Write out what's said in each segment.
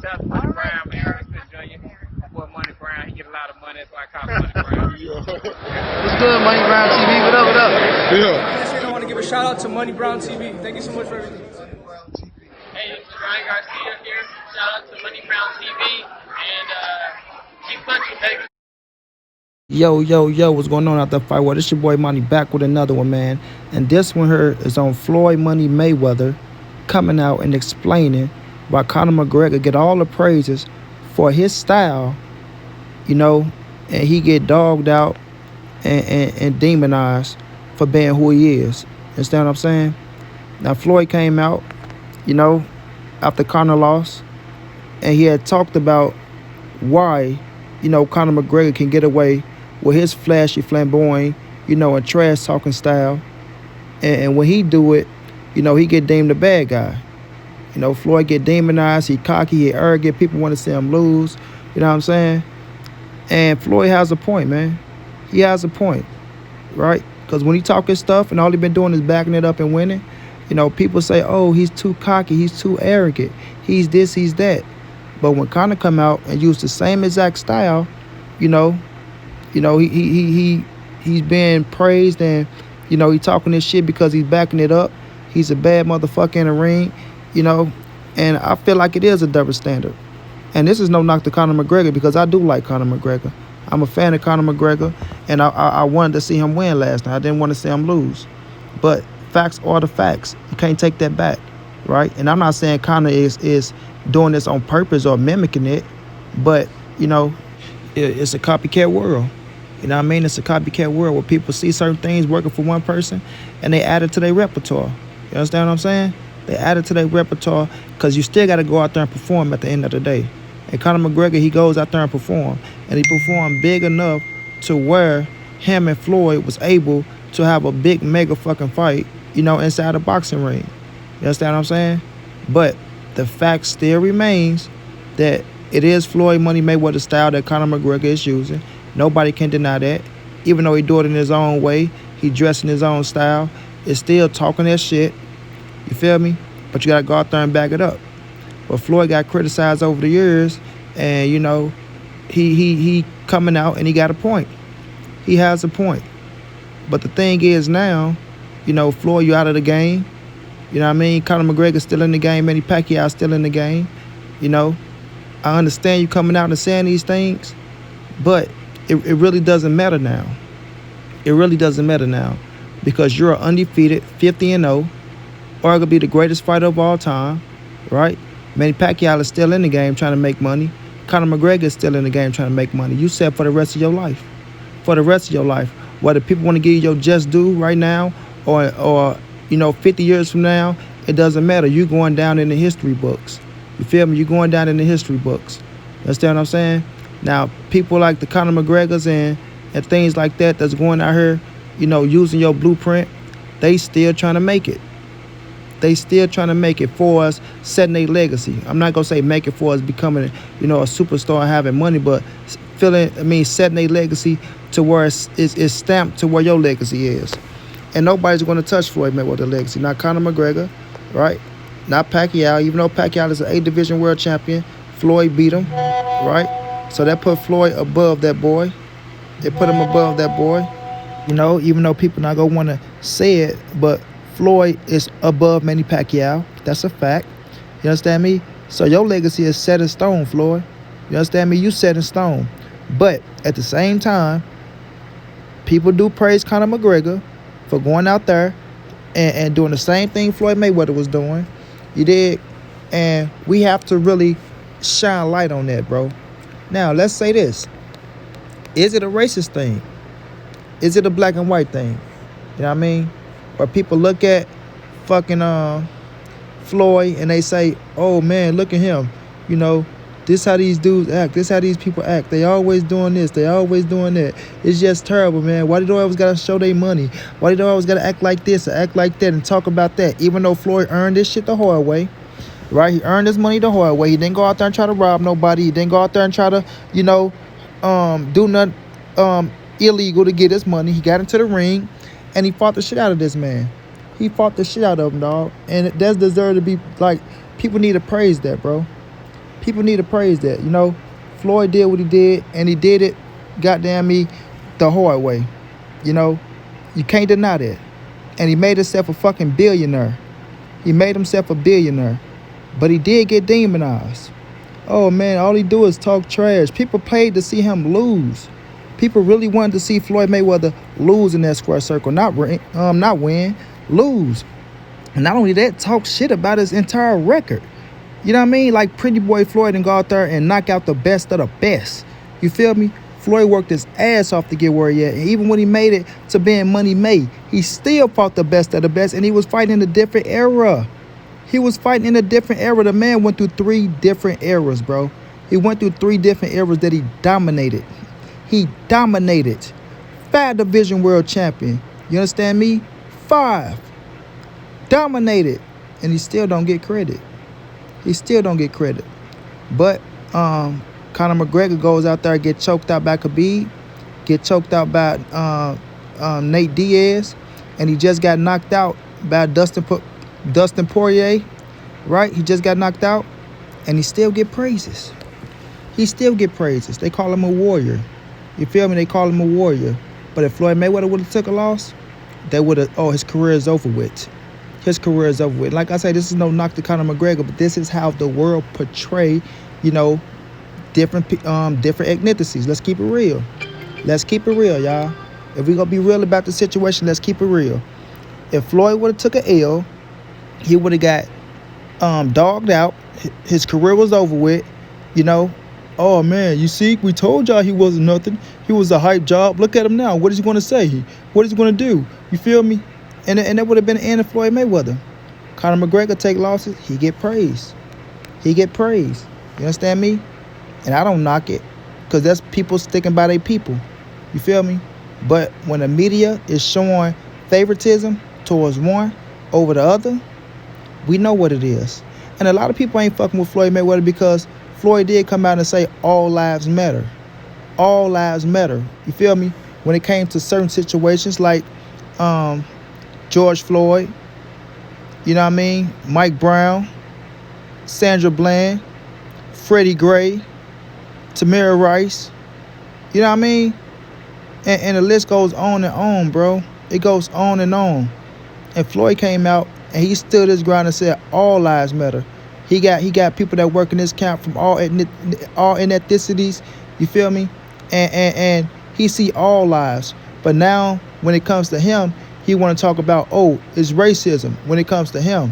That's Money Brown, man. Respect Junior. Boy, Money Brown, he get a lot of money. That's why I call him Money Brown. What's good, Money Brown TV? What up, what up? Yeah. I want to give a shout out to Money Brown TV. Thank you so much for everything. Hey, this is Ryan Garcia here. Shout out to Money Brown TV and keep punching, baby. Yo, what's going on out there, fight world? This your boy Money back with another one, man. And this one here is on Floyd Money Mayweather coming out and explaining why Conor McGregor get all the praises for his style, you know, and he get dogged out and demonized for being who he is. Understand what I'm saying? Now, Floyd came out, you know, after Conor lost, and he had talked about why, you know, Conor McGregor can get away with his flashy, flamboyant, you know, and trash-talking style. And when he do it, you know, he get deemed a bad guy. You know, Floyd get demonized, he cocky, he arrogant, people want to see him lose, you know what I'm saying? And Floyd has a point, man. He has a point, right? Because when he talking stuff and all he been doing is backing it up and winning, you know, people say, oh, he's too cocky, he's too arrogant, he's this, he's that. But when Conor come out and use the same exact style, you know, he's being praised, and, you know, he talking this shit because he's backing it up. He's a bad motherfucker in the ring, you know, and I feel like it is a double standard. And this is no knock to Conor McGregor, because I do like Conor McGregor. I'm a fan of Conor McGregor, and I wanted to see him win last night. I didn't want to see him lose. But facts are the facts. You can't take that back, right? And I'm not saying Conor is doing this on purpose or mimicking it, but, you know, it's a copycat world. You know what I mean? It's a copycat world where people see certain things working for one person and they add it to their repertoire. You understand what I'm saying? They add it to their repertoire because you still got to go out there and perform at the end of the day. And Conor McGregor, he goes out there and perform. And he performed big enough to where him and Floyd was able to have a big mega fucking fight, you know, inside a boxing ring. You understand what I'm saying? But the fact still remains that it is Floyd Money Mayweather style that Conor McGregor is using. Nobody can deny that. Even though he do it in his own way, he dressed in his own style, it's still talking that shit. You feel me? But you got to go out there and back it up. But Floyd got criticized over the years, and, you know, he coming out and he got a point. He has a point. But the thing is now, you know, Floyd, you out of the game. You know what I mean? Conor McGregor's still in the game. Manny Pacquiao's still in the game. You know, I understand you coming out and saying these things, but it really doesn't matter now. It really doesn't matter now, because you're undefeated, 50-0, arguably the greatest fighter of all time, right? Manny Pacquiao is still in the game trying to make money. Conor McGregor is still in the game trying to make money. You said for the rest of your life. For the rest of your life. Whether people want to give you your just due right now or you know, 50 years from now, it doesn't matter. You're going down in the history books. You feel me? You're going down in the history books. You understand what I'm saying? Now, people like the Conor McGregors and things like that that's going out here, you know, using your blueprint, they still trying to make it. They still trying to make it for us, setting a legacy. I'm not going to say make it for us becoming, you know, a superstar and having money, but setting a legacy to where it's stamped to where your legacy is. And nobody's going to touch Floyd Mayweather's legacy. Not Conor McGregor, right? Not Pacquiao. Even though Pacquiao is an 8-division world champion, Floyd beat him, right? So that put Floyd above that boy. They put him above that boy. You know, even though people not going to want to say it, but Floyd is above Manny Pacquiao. That's a fact. You understand me? So your legacy is set in stone, Floyd. You understand me? You set in stone. But at the same time, people do praise Conor McGregor for going out there and doing the same thing Floyd Mayweather was doing. You did. And we have to really shine light on that, bro. Now, let's say this. Is it a racist thing? Is it a black and white thing? You know what I mean? Or people look at fucking Floyd and they say, oh, man, look at him. You know, this how these dudes act. This how these people act. They always doing this. They always doing that. It's just terrible, man. Why do they always got to show their money? Why do they always got to act like this or act like that and talk about that? Even though Floyd earned this shit the hard way. Right? He earned his money the hard way. He didn't go out there and try to rob nobody. He didn't go out there and try to, you know, do nothing illegal to get his money. He got into the ring and he fought the shit out of this man. He fought the shit out of him, dog. And it does deserve to be, like, people need to praise that, bro. People need to praise that. You know, Floyd did what he did, and he did it, goddamn me, the hard way. You know, you can't deny that. And he made himself a fucking billionaire. He made himself a billionaire. But he did get demonized. Oh man, all he do is talk trash. People paid to see him lose. People really wanted to see Floyd Mayweather lose in that square circle, not win, lose. And not only that, talk shit about his entire record. You know what I mean? Like Pretty Boy Floyd and go out there and knock out the best of the best. You feel me? Floyd worked his ass off to get where he at. And even when he made it to being Money May, he still fought the best of the best. And he was fighting in a different era. He was fighting in a different era. The man went through 3 different eras, bro. He went through 3 different eras that he dominated. He dominated. 5 division world champion. You understand me? 5. Dominated. And he still don't get credit. He still don't get credit. But Conor McGregor goes out there and get choked out by Khabib, get choked out by Nate Diaz, and he just got knocked out by Dustin Poirier, right? He just got knocked out, and he still get praises. He still get praises. They call him a warrior. You feel me? They call him a warrior. But if Floyd Mayweather would have took a loss, they would have, his career is over with. His career is over with. Like I say, this is no knock to Conor McGregor, but this is how the world portray, you know, different ethnicities. Let's keep it real. Let's keep it real, y'all. If we gonna be real about the situation, let's keep it real. If Floyd would have took an L, he would have got dogged out. His career was over with, you know. Oh man, you see, we told y'all he wasn't nothing. He was a hype job. Look at him now. What is he gonna say? What is he gonna do? You feel me? And that would have been the end of Floyd Mayweather. Conor McGregor take losses, he get praised. He get praised. You understand me? And I don't knock it, because that's people sticking by their people. You feel me? But when the media is showing favoritism towards one over the other, we know what it is. And a lot of people ain't fucking with Floyd Mayweather because Floyd did come out and say all lives matter. All lives matter. You feel me? When it came to certain situations like George Floyd, you know what I mean? Mike Brown, Sandra Bland, Freddie Gray, Tamir Rice, you know what I mean? And the list goes on and on, bro. It goes on and on. And Floyd came out and he stood his ground and said all lives matter. He got people that work in this camp from all ethnicities, you feel me? And he see all lives. But now when it comes to him, he want to talk about, oh, it's racism when it comes to him.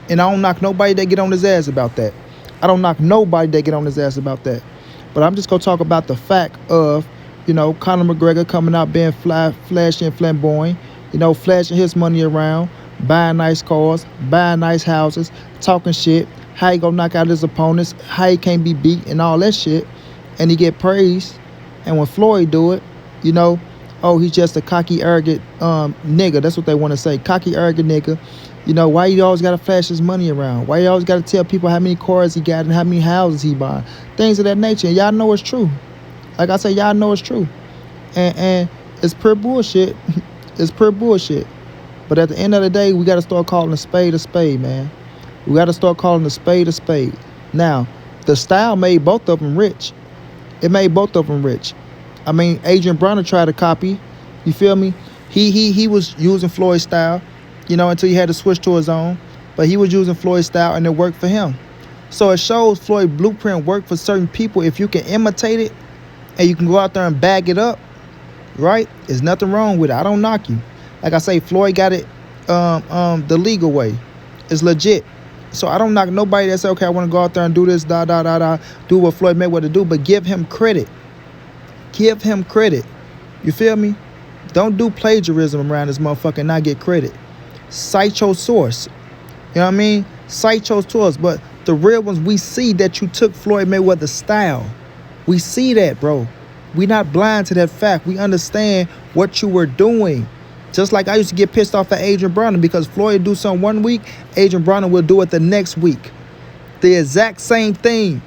And I don't knock nobody that get on his ass about that. I don't knock nobody that get on his ass about that. But I'm just going to talk about the fact of, you know, Conor McGregor coming out being flashy and flamboyant, you know, flashing his money around, buying nice cars, buying nice houses, talking shit, how he gonna knock out his opponents, how he can't be beat and all that shit. And he get praised. And when Floyd do it, you know, oh, he's just a cocky, arrogant nigga. That's what they want to say. Cocky, arrogant nigga. You know, why you always got to flash his money around? Why you always got to tell people how many cars he got and how many houses he buying? Things of that nature. And y'all know it's true. Like I say, y'all know it's true. And it's pure bullshit. It's pure bullshit. But at the end of the day, we got to start calling a spade, man. We got to start calling a spade a spade. Now, the style made both of them rich. It made both of them rich. I mean, Adrian Broner tried to copy. You feel me? He was using Floyd's style, you know, until he had to switch to his own. But he was using Floyd's style, and it worked for him. So it shows Floyd blueprint work for certain people. If you can imitate it, and you can go out there and bag it up, right? There's nothing wrong with it. I don't knock you. Like I say, Floyd got it the legal way. It's legit. So I don't knock nobody that say, okay, I want to go out there and do this, do what Floyd Mayweather do, but give him credit. Give him credit. You feel me? Don't do plagiarism around this motherfucker and not get credit. Cite your source. You know what I mean? Cite your source. But the real ones, we see that you took Floyd Mayweather's style. We see that, bro. We not blind to that fact. We understand what you were doing. Just like I used to get pissed off at Adrian Broner because Floyd do something one week, Adrian Broner will do it the next week. The exact same thing.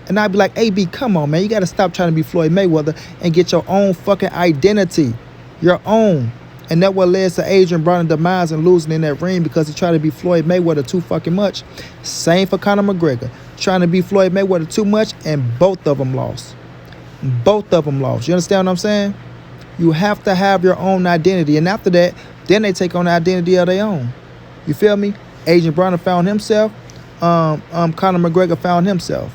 And I'd be like, AB, come on, man. You got to stop trying to be Floyd Mayweather and get your own fucking identity. Your own. And that what led to Adrian Broner demise and losing in that ring because he tried to be Floyd Mayweather too fucking much. Same for Conor McGregor. trying to be Floyd Mayweather too much, and both of them lost. Both of them lost. You understand what I'm saying? You have to have your own identity. And after that, then they take on the identity of their own. You feel me? Agent Bronner found himself. Conor McGregor found himself.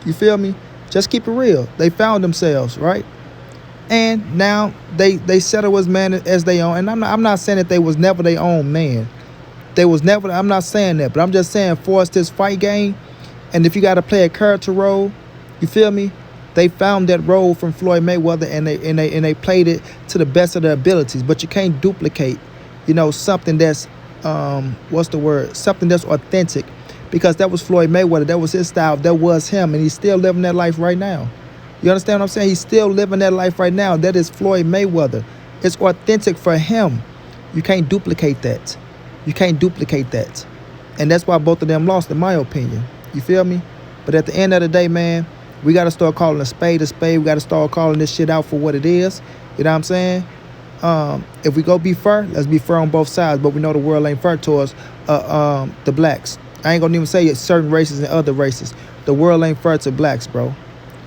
You feel me? Just keep it real. They found themselves, right? And now they settle as man as they own. And I'm not saying that they was never their own man. They was never. I'm not saying that, but I'm just saying for us this fight game, and if you got to play a character role, you feel me? They found that role from Floyd Mayweather, and they played it to the best of their abilities. But you can't duplicate, something that's something that's authentic, because that was Floyd Mayweather. That was his style. That was him, and he's still living that life right now. You understand what I'm saying? He's still living that life right now. That is Floyd Mayweather. It's authentic for him. You can't duplicate that. You can't duplicate that. And that's why both of them lost, in my opinion. You feel me? But at the end of the day, man, we got to start calling a spade a spade. We got to start calling this shit out for what it is. You know what I'm saying? If we go be fair, let's be fair on both sides. But we know the world ain't fair towards the blacks. I ain't going to even say it's certain races and other races. The world ain't fair to blacks, bro.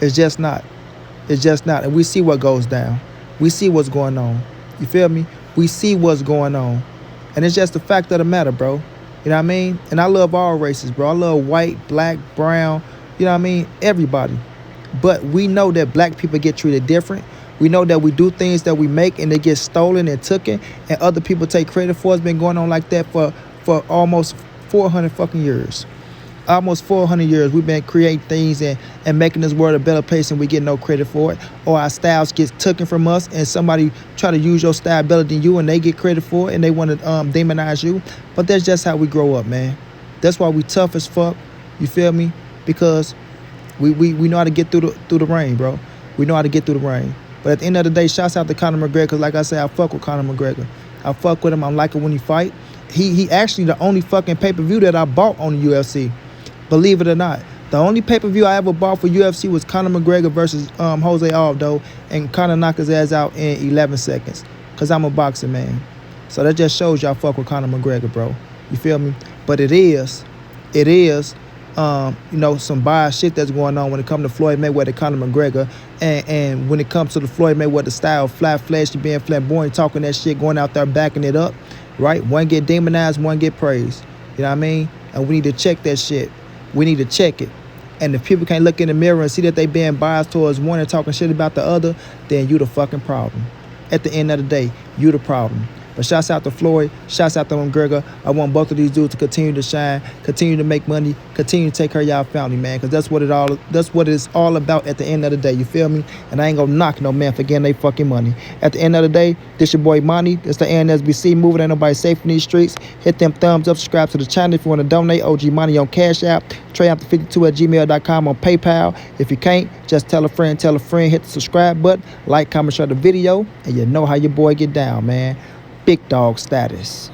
It's just not. It's just not. And we see what goes down. We see what's going on. You feel me? We see what's going on. And it's just the fact of the matter, bro. You know what I mean? And I love all races, bro. I love white, black, brown, you know what I mean? Everybody. But we know that black people get treated different. We know that we do things that we make and they get stolen and taken, and other people take credit for it. It's been going on like that for almost 400 fucking years. Almost 400 years we've been creating things and making this world a better place, and we get no credit for it. Or our styles get taken from us, and somebody try to use your style better than you, and they get credit for it, and they want to demonize you. But that's just how we grow up, man. That's why we tough as fuck. You feel me? Because we know how to get through the rain, bro. We know how to get through the rain. But at the end of the day, shouts out to Conor McGregor, because like I said, I fuck with Conor McGregor. I fuck with him. I like it when he fight. He actually the only fucking pay-per-view that I bought on the UFC. Believe it or not. The only pay-per-view I ever bought for UFC was Conor McGregor versus Jose Aldo, and Conor knocked his ass out in 11 seconds. Because I'm a boxing man. So that just shows y'all fuck with Conor McGregor, bro. You feel me? But it is, some biased shit that's going on when it comes to Floyd Mayweather, Conor McGregor, and when it comes to the Floyd Mayweather style, flat flashy, being flamboyant, talking that shit, going out there backing it up, right? One get demonized, one get praised. You know what I mean? And we need to check that shit. We need to check it. And if people can't look in the mirror and see that they being biased towards one and talking shit about the other, then you the fucking problem. At the end of the day, you the problem. But shouts out to Floyd, shouts out to McGregor. I want both of these dudes to continue to shine, continue to make money, continue to take care of y'all family, man. Because that's what it's all about at the end of the day. You feel me? And I ain't gonna knock no man for getting they fucking money. At the end of the day, this your boy Monty. It's the ANSBC moving. Ain't nobody safe in these streets. Hit them thumbs up, subscribe to the channel if you want to donate. OG Money on Cash App, TreyAfter52@gmail.com on PayPal. If you can't, just tell a friend, hit the subscribe button, like, comment, share the video, and you know how your boy get down, man. Big dog status.